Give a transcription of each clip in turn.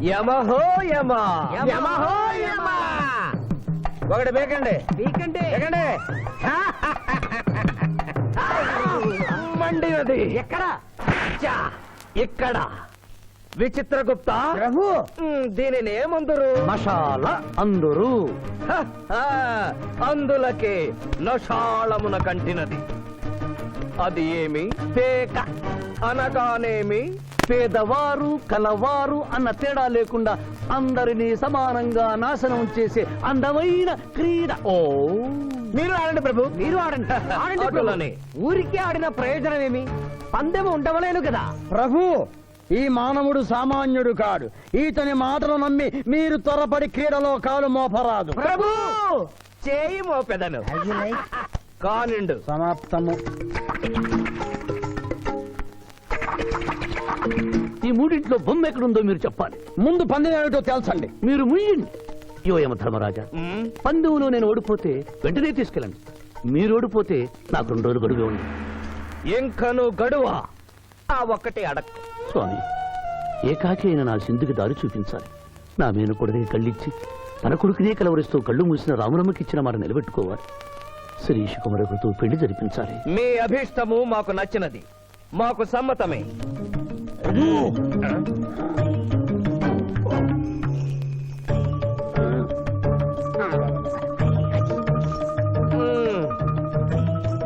యమహో యమ యమహో యమ ఒకటి బేకండి బేకండి మండినది ఎక్కడ ఇక్కడ విచిత్రగుప్త ప్రభు దీనిని ఏమందరు మషాల అందరు అందులకే నషాళమున కంటినది అది ఏమి పేక అనగానేమి పేదవారు కలవారు అన్న తేడా లేకుండా అందరినీ సమానంగా నాశనం చేసే అందమైన క్రీడ. ఓ మీరు ఆడండి ప్రభు, మీరు ఆడండి. ఆడండి. ఊరికి ఆడిన ప్రయోజనం ఏమి? పందెం ఉండవలేను కదా ప్రభు. ఈ మానవుడు సామాన్యుడు కాడు. ఈతని మాటలు నమ్మి మీరు త్వరపడి క్రీడలో కాలు మోపరాదు. ప్రభు చేయి మోపెదను కానిండు. సమాప్తము. ఈ మూడింట్లో బొమ్మ ఎక్కడుందో మీరు చెప్పాలి. ముందు పందెం ఏమిటో తెలుసండి. మీరు ముయ్యండి. యోయమ ధర్మరాజా, పందెంలో నేను ఓడిపోతే వెంటనే తీసుకెళ్ళండి. మీరు ఓడిపోతే నాకు 2 రోజులు గడువే ఉంది. ఇంకను గడువా ఆ ఒక్కటి అడక్. స్వామి, ఏకాకి అయిన నా సింధుకి దారి చూపించాలి. నా మేను కొడుకుని కళ్ళిచ్చి తన కొడుకునే కలవరిస్తూ కళ్ళు మూసిన రామరమ్మకిచ్చిన మాట నిలబెట్టుకోవాలి. శిరీష్ కుమారుడితో పెళ్లి జరిపించాలి. మీ అభీష్టము మాకు నచ్చినది, మాకు సమ్మతమే.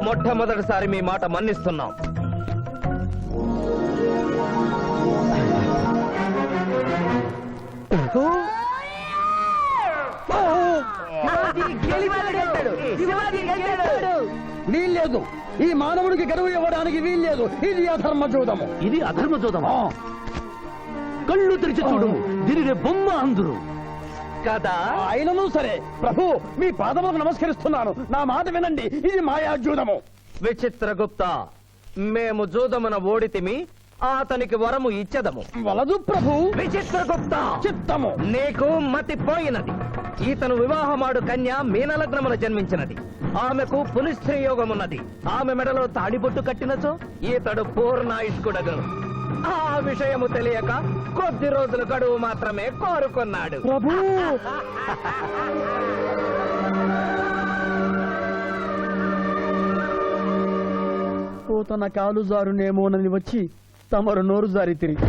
మొట్టమొదటిసారి మీ మాట మన్నిస్తున్నాం. వీల్లేదు. ఈ మానవుడికి గడువు ఇవ్వడానికి వీల్లేదు. ఇది అధర్మ జూదము. ఇది అధర్మ జూదమా? కళ్ళు తెరిచి చూడు, దీనిని బొమ్మ అందురు కదా. అయినను సరే ప్రభు, మీ పాదములకు నమస్కరిస్తున్నాను. నా మాట వినండి. ఇది మాయా జూదము. విచిత్రగుప్త, మేము జూదమున ఓడితిమి, అతనికి వరము ఇచ్చదము. వలదు ప్రభు. విచిత్రగుప్త, చిత్తము. నీకు మతి పోయినది. ఈతను వివాహమాడు కన్య మీనలగ్నమున జన్మించినది. ఆమెకు పులిస్త్రీ యోగమున్నది. ఆమె మెడలో తాడిబొట్టు కట్టినచో ఈతడు పూర్ణాయుష్కుడగను. ఆ విషయము తెలియక కొద్ది రోజుల గడువు మాత్రమే కోరుకున్నాడు. ప్రభు, తన కాలు జారునేమోనని వచ్చి తమరు నోరు జారి తిరిగి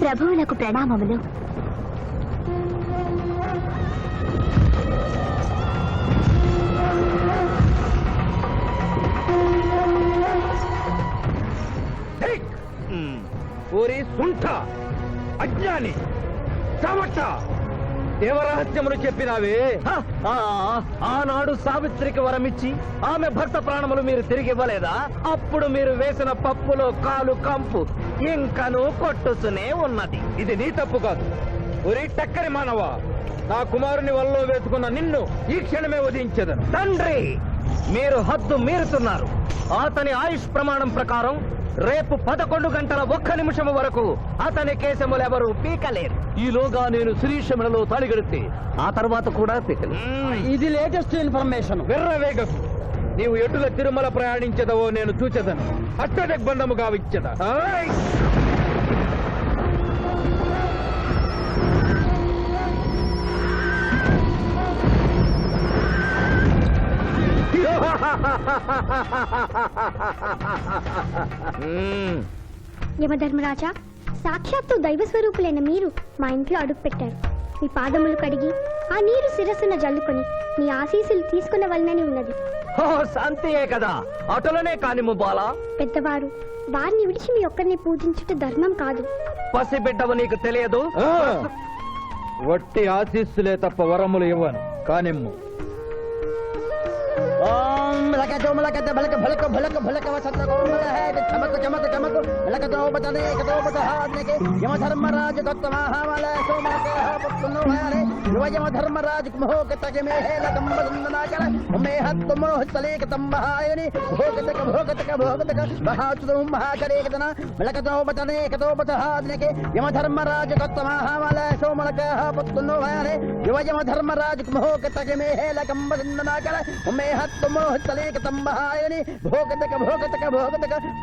ప్రభువులకు ప్రణామములు. ఓరి సుంఠ, అజ్ఞాని, చవట, దేవరహస్యములు చెప్పినావే. ఆనాడు సావిత్రికి వరమిచ్చి ఆమె భర్త ప్రాణములు మీరు తిరిగి ఇవ్వలేదా? అప్పుడు మీరు వేసిన పప్పులో కాలు కంపు ఇంకను కొట్టుతూనే ఉన్నది. ఇది నీ తప్పు కాదు. ఒరి టక్కరి మానవ, నా కుమారుని వల్లో వేసుకున్న నిన్ను ఈ క్షణమే వధించదను. తండ్రి, మీరు హద్దు మీరుతున్నారు. అతని ఆయుష్ ప్రమాణం ప్రకారం రేపు 11 గంటల 1 నిమిషము వరకు అతని కేశములెవరూ పీకలేరు. ఈలోగా నేను శిరీష మెడలో తాళిగడితే ఆ తర్వాత కూడా పీకలేరు. ఇది లేటెస్ట్ ఇన్ఫర్మేషన్. వెర్రవేగకు. నీవు ఎటుల తిరుమల ప్రయాణించదవో నేను చూచెదను. అష్టదిగ్బంధము గావించదా. యమధర్మరాజా, సాక్షాత్తు దైవ స్వరూపులైన మీరు మా ఇంట్లో అడుగు పెట్టారు. మీ పాదములు కడిగి ఆ నీరు శిరస్సున జల్లుకొని మీ ఆశీస్సులు తీసుకున్న వలనని ఉన్నది. శాంతియే కదా, అటులనే కానిము బాలా. పెద్దవారు, వారిని విడిచి మీ ఒక్కరిని పూజించుట ధర్మం కాదు. పసిబిడ్డవు నీకు తెలియదు. వట్టి ఆశీస్సులే తప్ప వరములు ఇవ్వను. కానిమ్ము. ఓం రకజ सोमलकत भलक भलक भलक भलक वसंत कोमल है चमक चमक चमक भलक तो बतने कतो बत हाथ के यम धर्मराज दत्त महामल सोमलक पुत्नो है युव यम धर्मराज मोह तक में है लकम बंदना कर में हत मोह तले कतम महायनि भोगतक महाचुम महाकरे कतना भलक तो बतने कतो बत हाथ के यम धर्मराज दत्त महामल सोमलक पुत्नो है युव यम धर्मराज मोह तक में है लकम बंदना कर में हत मोह तले कतम महायनि भोगतक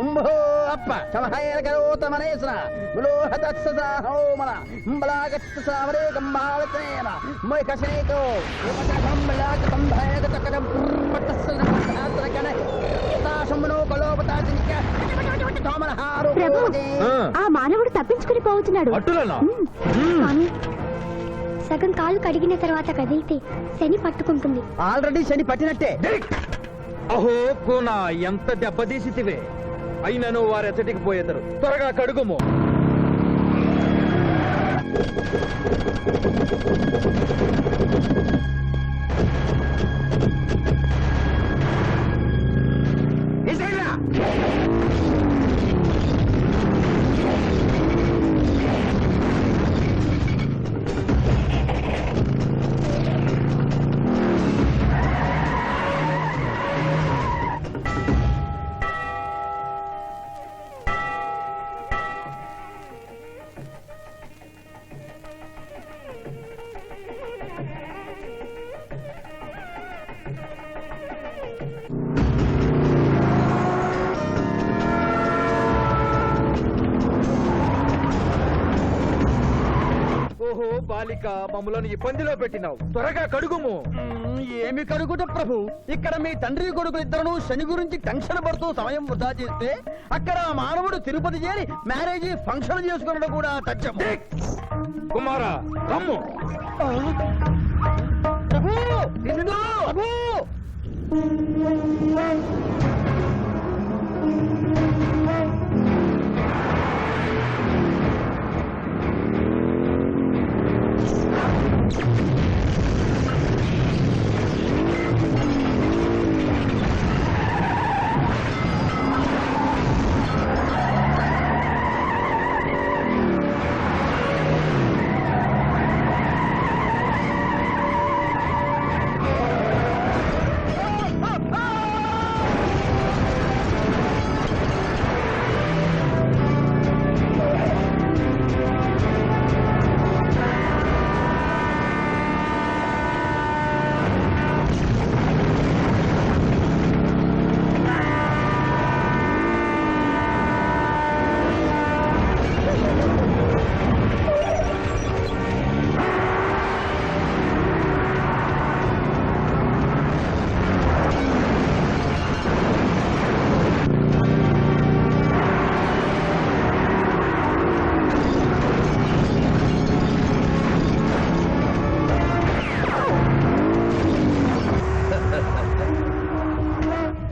उम्भो अप्प समहाय करोत मनेस्रा बुलो हदत्सदा होमला बलागत सावरे गम्मावतेना मैं कसेको यमतम बलागतम भयगतकरम पतस्सना हात्रकने ताशमनो कलोपता जिनका తోమల హారు ప్రభు పోజే. ఆ మానవుడు తప్పించుకుని పోతున్నాడు అట్టులనా స్వామి సగం కాలు కడిగిన తర్వాత కదిలితే శని పట్టుకుంటుంది. ఆల్రెడీ శని పట్టినట్టే. అహో కోన ఎంత దెబ్బతీసితివే అయినను వారెచ్చటికి పోయేదరు త్వరగా కడుగుము ఓహో బాలిక మమ్ములను ఇబ్బందిలో పెట్టినావు త్వరగా కడుగుము ఏమి కడుగుట ప్రభు, ఇక్కడ మీ తండ్రి కొడుకు ఇద్దరు శని గురించి టెన్షన్ పడుతూ సమయం వృధా చేస్తే అక్కడ ఆ మానవుడు తిరుపతి చేరి మ్యారేజ్ ఫంక్షన్ చేసుకున్నట్టు కూడా తథ్యం. కుమారా రమ్ము ప్రభు, నిన్ను, ప్రభు.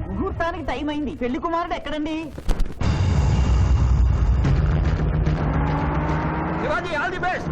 ముహూర్తానికి టైం అయింది. పెళ్లి కుమారుడు ఎక్కడండి? Shivaji all the best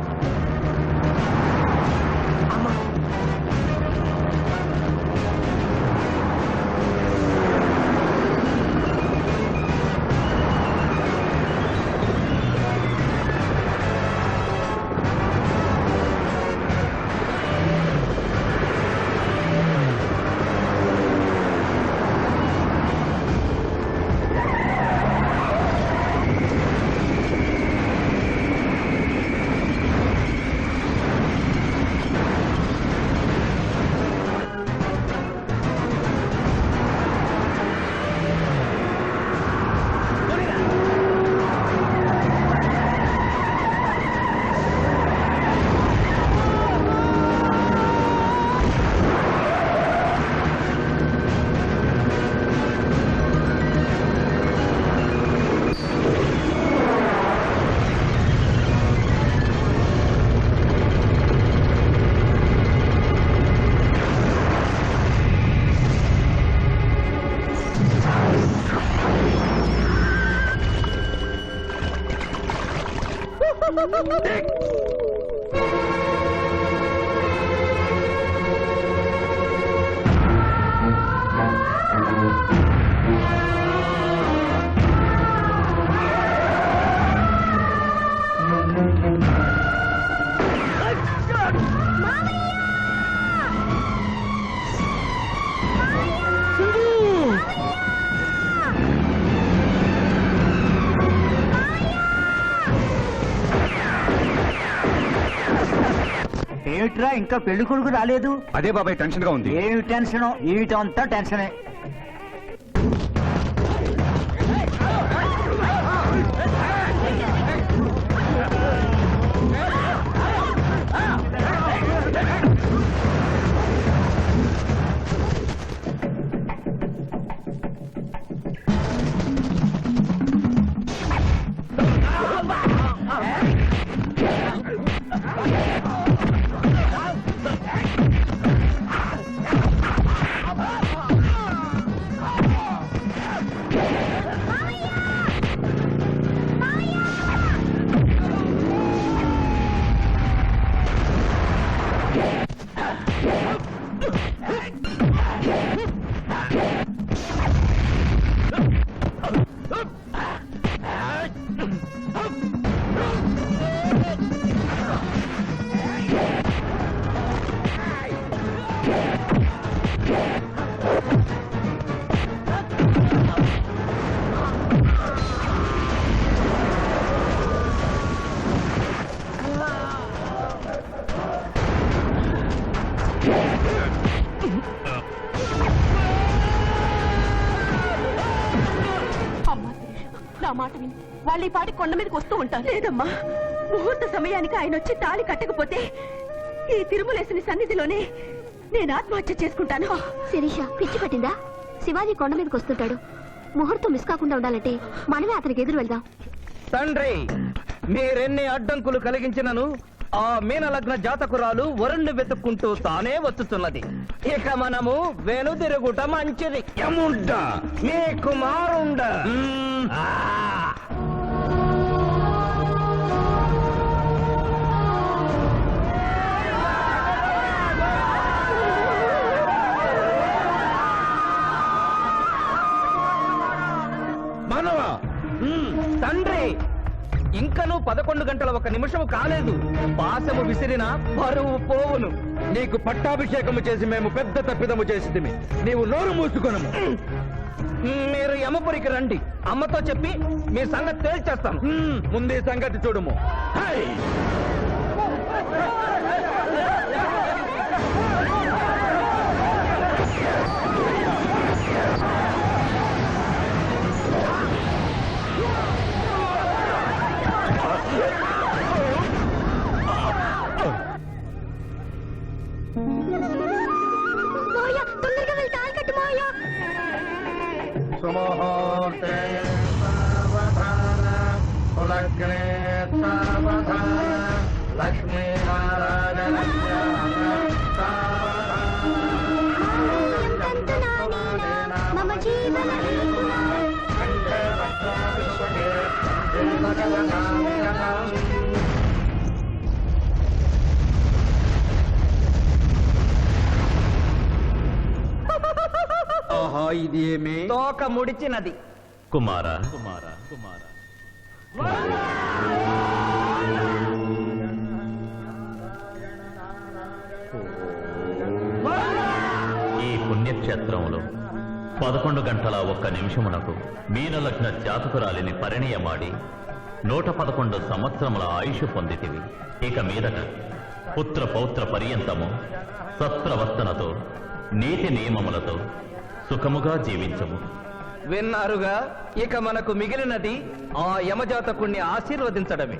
Dick! ఏమిట్రా ఇంకా పెళ్లి కొడుకు రాలేదు? అదే బాబాయ్ టెన్షన్ గా ఉంది. ఏమి టెన్షన్? ఏమిటంతా టెన్షనే. నా మాట విని వాళ్ళు ఈ పాటి కొండ మీదకి వస్తూ ఉంటారు. లేదమ్మా, ముహూర్త సమయానికి ఆయన వచ్చి తాళి కట్టకపోతే ఈ తిరుమలేసిన సన్నిధిలోనే నేను ఆత్మహత్య చేసుకుంటాను. శిరీష పిచ్చి పట్టిందా? శివాజీ కొండ మీదకి వస్తుంటాడు. ముహూర్తం మిస్ కాకుండా ఉండాలంటే మనమే అతనికి ఎదురు వెళ్దాం. తండ్రి, మీరెన్ని అడ్డంకులు కలిగించినను ఆ మీనలగ్న జాతకురాలు వరుణ్ణి వెతుక్కుంటూ తానే వచ్చుతున్నది. ఇక మనము వెనుదిరుగుట మంచిది. యముండ నీ కుమారుండ. మనవా తండ్రి, ఇంకనూ 11 గంటల 1 నిమిషము కాలేదు. పాశము విసిరిన బరువు పోవును. నీకు పట్టాభిషేకము చేసి మేము పెద్ద తప్పిదము చేసిదిమి. నీవు నోరు మూసుకొనము. మీరు యమపురికి రండి. అమ్మతో చెప్పి మీ సంగతి తేల్చేస్తాను. ముందు ఈ సంగతి చూడుము. హై! మాయా, తొందరగా వెళ్ళి తాళి కట్టు మాయా. సుముహూర్తే సావధాన కులగ్నే సావధాన లక్ష్మీనారాయణ మమ జీవన ఆహా, ఇది ఏమి తోక ముడిచినది. కుమారా, ఈ పుణ్యక్షేత్రంలో 11 గంటల 1 నిమిషమునకు మీనలగ్న జాతకురాలిని పరిణయమాడి 111 సంవత్సరముల ఆయుష్ పొందితివి. ఇక మీదట పుత్ర పౌత్ర పర్యంతము సత్ప్రవర్తనతో నీతి నియమములతో సుఖముగా జీవించము. విన్నారుగా, ఇక మనకు మిగిలినది ఆ యమజాతకుణ్ణి ఆశీర్వదించడమే.